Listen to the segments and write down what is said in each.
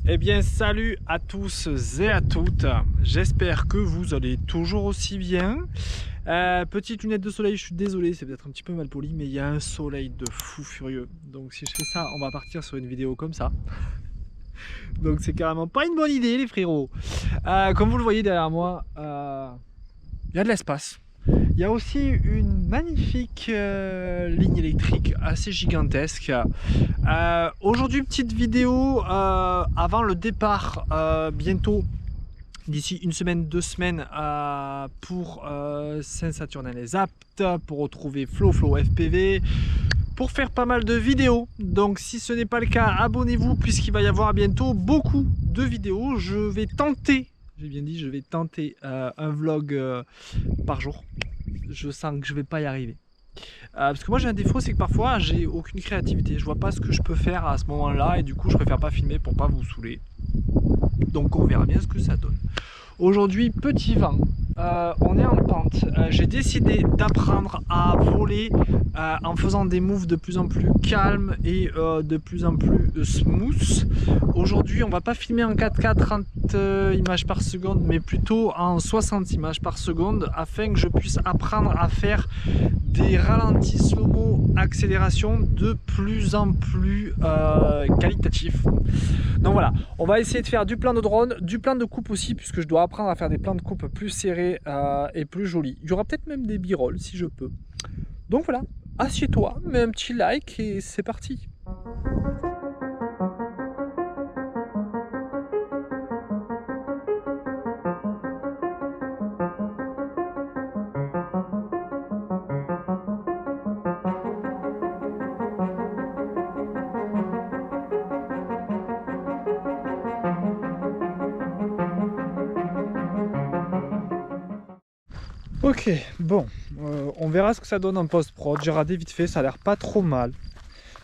Eh bien salut à tous et à toutes, j'espère que vous allez toujours aussi bien. Petite lunette de soleil, je suis désolé, c'est peut-être un petit peu mal poli, mais il y a un soleil de fou furieux. Donc si je fais ça, on va partir sur une vidéo comme ça. Donc c'est carrément pas une bonne idée les frérots. Comme vous le voyez derrière moi, il y a de l'espace. Il y a aussi une magnifique ligne électrique assez gigantesque. Aujourd'hui, petite vidéo avant le départ bientôt, d'ici une semaine, 2 semaines, pour Saint-Saturnin-les-Aptes, pour retrouver Flow FPV, pour faire pas mal de vidéos. Donc si ce n'est pas le cas, abonnez-vous puisqu'il va y avoir bientôt beaucoup de vidéos. Je vais tenter, j'ai bien dit, je vais tenter un vlog par jour. Je sens que je vais pas y arriver. Parce que moi j'ai un défaut, c'est que parfois j'ai aucune créativité, je vois pas ce que je peux faire à ce moment là et du coup je préfère pas filmer pour pas vous saouler. Donc on verra bien ce que ça donne. Aujourd'hui, petit vent, on est en pente. J'ai décidé d'apprendre à voler en faisant des moves de plus en plus calmes et de plus en plus smooth. Aujourd'hui, on va pas filmer en 4K 30 images par seconde, mais plutôt en 60 images par seconde afin que je puisse apprendre à faire des ralentis slow-mo accélération de plus en plus qualitatifs. Donc voilà, on va essayer de faire du plan de drone, du plan de coupe aussi, puisque je dois apprendre à faire des plans de coupe plus serrés et plus jolis. Il y aura peut-être même des b-rolls si je peux. Donc voilà, assieds-toi, mets un petit like et c'est parti. Ok, bon, on verra ce que ça donne en post-prod. J'ai radé vite fait, ça a l'air pas trop mal.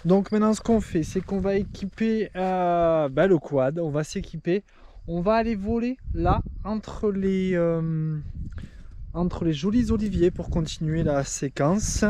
Donc maintenant ce qu'on fait, c'est qu'on va équiper le quad, on va s'équiper. On va aller voler là, entre les jolis oliviers pour continuer la séquence.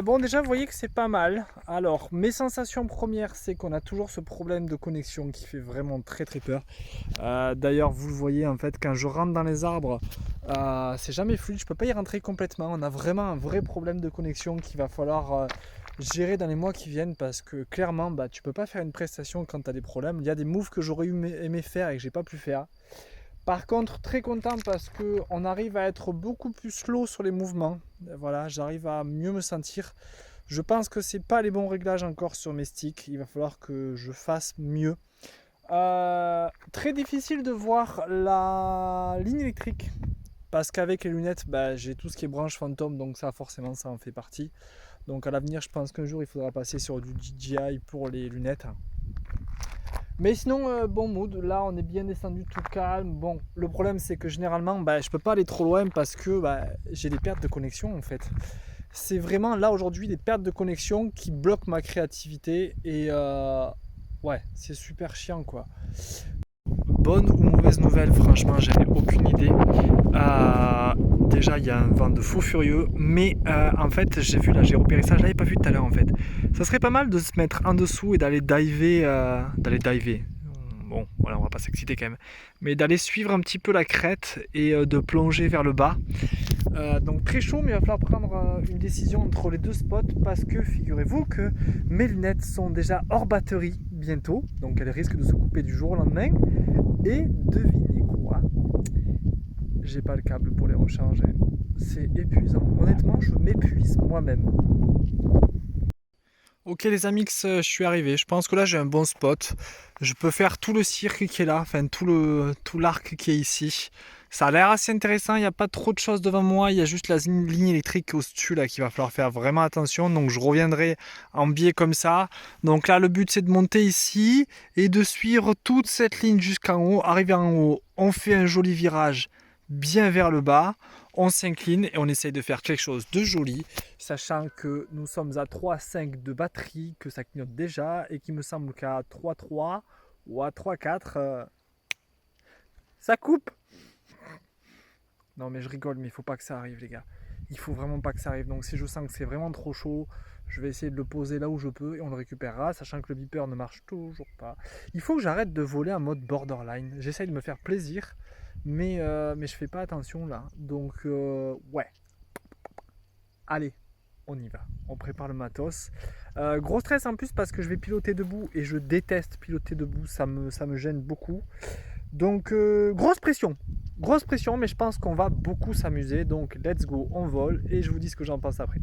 Bon déjà vous voyez que c'est pas mal. Alors mes sensations premières, c'est qu'on a toujours ce problème de connexion qui fait vraiment très peur. D'ailleurs vous le voyez en fait, quand je rentre dans les arbres, c'est jamais fluide, je peux pas y rentrer complètement. On a vraiment un vrai problème de connexion qu'il va falloir gérer dans les mois qui viennent, parce que clairement tu peux pas faire une prestation quand tu as des problèmes. Il y a des moves que j'aurais aimé faire et que j'ai pas pu faire. Par contre, très content parce qu'on arrive à être beaucoup plus slow sur les mouvements. Voilà, j'arrive à mieux me sentir. Je pense que c'est pas les bons réglages encore sur mes sticks. Il va falloir que je fasse mieux. Très difficile de voir la ligne électrique parce qu'avec les lunettes, j'ai tout ce qui est branche fantôme, donc ça forcément ça en fait partie. Donc à l'avenir, je pense qu'un jour il faudra passer sur du DJI pour les lunettes. Mais sinon, bon mood, là on est bien descendu, tout calme. Bon, le problème c'est que généralement je peux pas aller trop loin parce que j'ai des pertes de connexion en fait. C'est vraiment là aujourd'hui des pertes de connexion qui bloquent ma créativité et ouais, c'est super chiant quoi. Bonne ou mauvaise nouvelle, franchement j'en ai aucune idée. Déjà il y a un vent de fou furieux, mais en fait j'ai repéré ça, je l'avais pas vu tout à l'heure en fait. Ça serait pas mal de se mettre en dessous et d'aller diver, bon voilà, on va pas s'exciter quand même, mais d'aller suivre un petit peu la crête et de plonger vers le bas. Donc très chaud, mais il va falloir prendre une décision entre les deux spots parce que figurez-vous que mes lunettes sont déjà hors batterie bientôt, donc elles risquent de se couper du jour au lendemain. Et devinez quoi? J'ai pas le câble pour les recharger. C'est épuisant. Honnêtement, je m'épuise moi-même. Ok les amis, je suis arrivé. Je pense que là j'ai un bon spot. Je peux faire tout le cirque qui est là, enfin tout l'arc qui est ici. Ça a l'air assez intéressant, il n'y a pas trop de choses devant moi, il y a juste la ligne électrique au-dessus là qu'il va falloir faire vraiment attention. Donc je reviendrai en biais comme ça. Donc là le but c'est de monter ici et de suivre toute cette ligne jusqu'en haut. Arrivé en haut, on fait un joli virage bien vers le bas. On s'incline et on essaye de faire quelque chose de joli, sachant que nous sommes à 3,5 de batterie, que ça clignote déjà, et qu'il me semble qu'à 3,3 ou à 3,4, ça coupe. Non mais je rigole, mais il faut pas que ça arrive les gars. Il faut vraiment pas que ça arrive. Donc si je sens que c'est vraiment trop chaud, je vais essayer de le poser là où je peux et on le récupérera, sachant que le beeper ne marche toujours pas. Il faut que j'arrête de voler en mode borderline. J'essaye de me faire plaisir, mais je fais pas attention là. Donc ouais. Allez, on y va. On prépare le matos. Gros stress en plus parce que je vais piloter debout et je déteste piloter debout. Ça me gêne beaucoup. Donc grosse pression. Grosse pression, mais je pense qu'on va beaucoup s'amuser. Donc let's go, on vole et je vous dis ce que j'en pense après.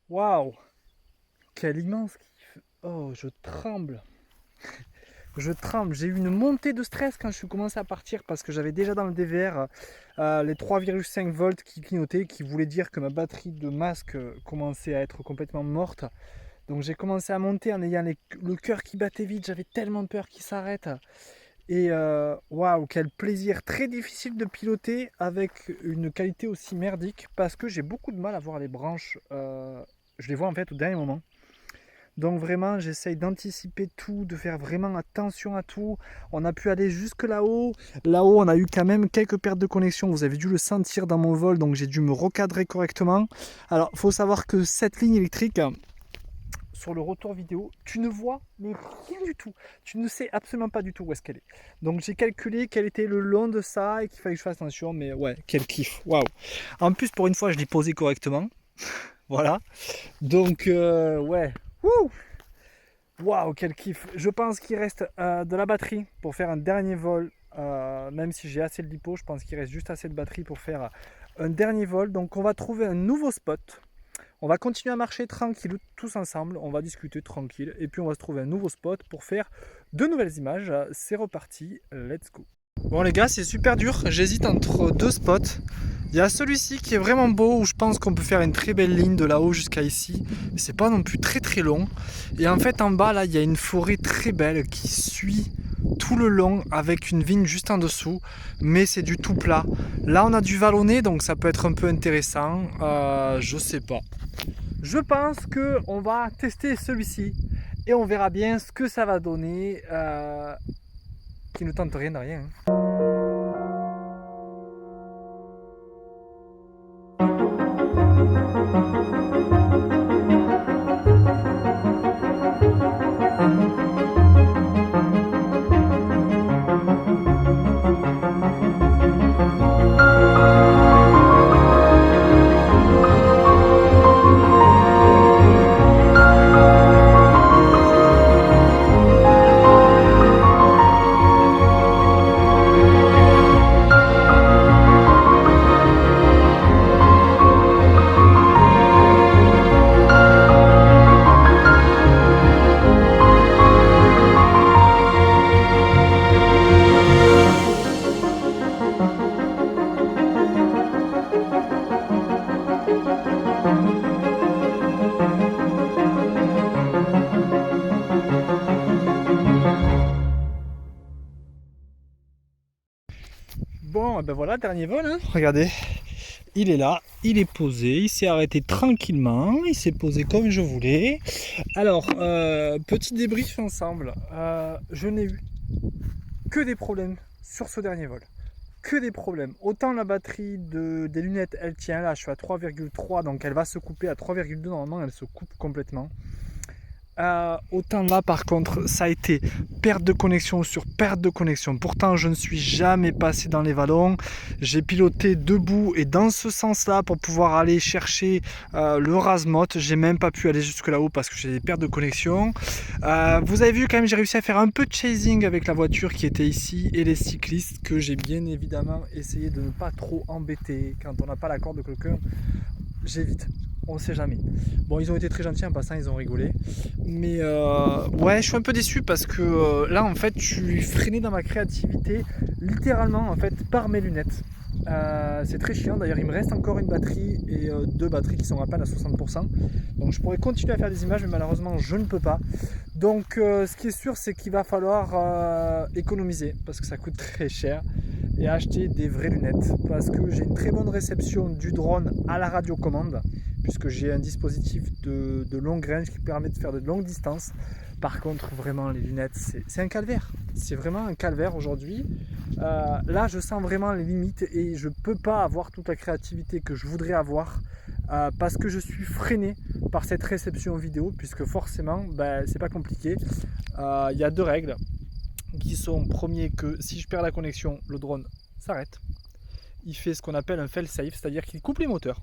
Waouh, quel immense kiff. Oh, je tremble. Je tremble. J'ai eu une montée de stress quand je suis commencé à partir parce que j'avais déjà dans le DVR les 3,5 volts qui clignotaient, qui voulaient dire que ma batterie de masque commençait à être complètement morte. Donc j'ai commencé à monter en ayant le cœur qui battait vite. J'avais tellement peur qu'il s'arrête. Et waouh, quel plaisir. Très difficile de piloter avec une qualité aussi merdique parce que j'ai beaucoup de mal à voir les branches. Je les vois en fait au dernier moment. Donc vraiment, j'essaye d'anticiper tout, de faire vraiment attention à tout. On a pu aller jusque là-haut. Là-haut, on a eu quand même quelques pertes de connexion. Vous avez dû le sentir dans mon vol, donc j'ai dû me recadrer correctement. Alors, il faut savoir que cette ligne électrique, sur le retour vidéo, tu ne vois mais rien du tout. Tu ne sais absolument pas du tout où est-ce qu'elle est. Donc j'ai calculé qu'elle était le long de ça et qu'il fallait que je fasse attention. Mais ouais, quel kiff. Waouh. En plus, pour une fois, je l'ai posé correctement. Voilà. Donc, ouais. Wouh! Waouh, quel kiff! Je pense qu'il reste de la batterie pour faire un dernier vol. Même si j'ai assez de lipo, je pense qu'il reste juste assez de batterie pour faire un dernier vol. Donc on va trouver un nouveau spot. On va continuer à marcher tranquille tous ensemble. On va discuter tranquille. Et puis on va se trouver un nouveau spot pour faire de nouvelles images. C'est reparti. Let's go! Bon les gars, c'est super dur. J'hésite entre deux spots. Il y a celui-ci qui est vraiment beau où je pense qu'on peut faire une très belle ligne de là-haut jusqu'à ici. C'est pas non plus très très long. Et en fait en bas là il y a une forêt très belle qui suit tout le long avec une vigne juste en dessous. Mais c'est du tout plat. Là on a du vallonné donc ça peut être un peu intéressant. Je sais pas. Je pense qu'on va tester celui-ci. Et on verra bien ce que ça va donner. Qui ne tente rien de rien. bon, ben voilà, dernier vol, hein. Regardez, il est là, il est posé, il s'est arrêté tranquillement, il s'est posé comme je voulais. Alors, petit débrief ensemble. Je n'ai eu que des problèmes sur ce dernier vol. Que des problèmes. Autant la batterie des lunettes, elle tient là, je suis à 3,3, donc elle va se couper à 3,2, normalement elle se coupe complètement. Autant là par contre ça a été perte de connexion sur perte de connexion. Pourtant je ne suis jamais passé dans les vallons, j'ai piloté debout et dans ce sens là pour pouvoir aller chercher le Razmote. J'ai même pas pu aller jusque là-haut parce que j'ai des pertes de connexion. Vous avez vu quand même, j'ai réussi à faire un peu de chasing avec la voiture qui était ici et les cyclistes que j'ai bien évidemment essayé de ne pas trop embêter. Quand on n'a pas l'accord de quelqu'un, j'évite. On ne sait jamais. Bon, ils ont été très gentils en passant, ils ont rigolé. Mais ouais, je suis un peu déçu parce que là, en fait, je suis freiné dans ma créativité, littéralement, en fait, par mes lunettes. C'est très chiant. D'ailleurs, il me reste encore une batterie et deux batteries qui sont à peine à 60%. Donc, je pourrais continuer à faire des images, mais malheureusement, je ne peux pas. Donc, ce qui est sûr, c'est qu'il va falloir économiser parce que ça coûte très cher et acheter des vraies lunettes parce que j'ai une très bonne réception du drone à la radiocommande puisque j'ai un dispositif de longue range qui permet de faire de longues distances. Par contre, vraiment, les lunettes, c'est un calvaire. C'est vraiment un calvaire aujourd'hui. Là, je sens vraiment les limites et je ne peux pas avoir toute la créativité que je voudrais avoir parce que je suis freiné par cette réception vidéo puisque forcément, c'est pas compliqué. Il y a deux règles qui sont, premier, que si je perds la connexion, le drone s'arrête. Il fait ce qu'on appelle un fail safe, c'est-à-dire qu'il coupe les moteurs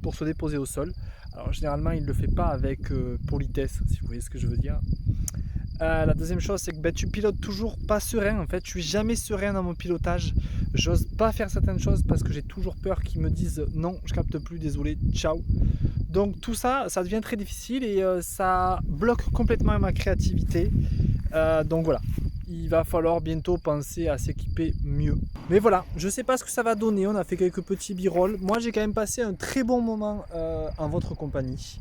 pour se déposer au sol. Alors généralement il ne le fait pas avec politesse, si vous voyez ce que je veux dire. La deuxième chose, c'est que tu pilotes toujours pas serein. En fait, je suis jamais serein dans mon pilotage. J'ose pas faire certaines choses parce que j'ai toujours peur qu'ils me disent non, je capte plus, désolé, ciao. Donc tout ça, ça devient très difficile et ça bloque complètement ma créativité. Donc voilà, il va falloir bientôt penser à s'équiper mieux. Mais voilà, je sais pas ce que ça va donner, on a fait quelques petits b-rolls. Moi j'ai quand même passé un très bon moment en votre compagnie.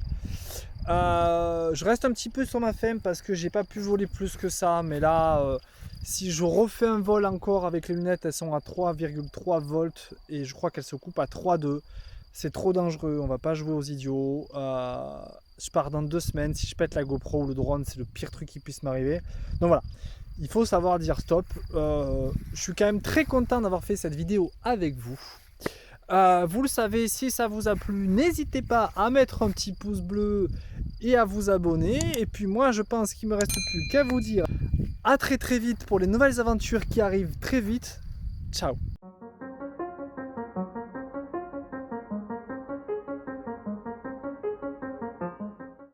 Je reste un petit peu sur ma faim parce que j'ai pas pu voler plus que ça, mais là si je refais un vol encore avec les lunettes, elles sont à 3,3 volts et je crois qu'elles se coupent à 3,2. C'est trop dangereux, on va pas jouer aux idiots. Je pars dans 2 semaines, si je pète la GoPro ou le drone, c'est le pire truc qui puisse m'arriver. Donc voilà, il faut savoir dire stop. Je suis quand même très content d'avoir fait cette vidéo avec vous. Vous le savez, si ça vous a plu, n'hésitez pas à mettre un petit pouce bleu et à vous abonner. Et puis moi, je pense qu'il ne me reste plus qu'à vous dire à très vite pour les nouvelles aventures qui arrivent très vite. Ciao!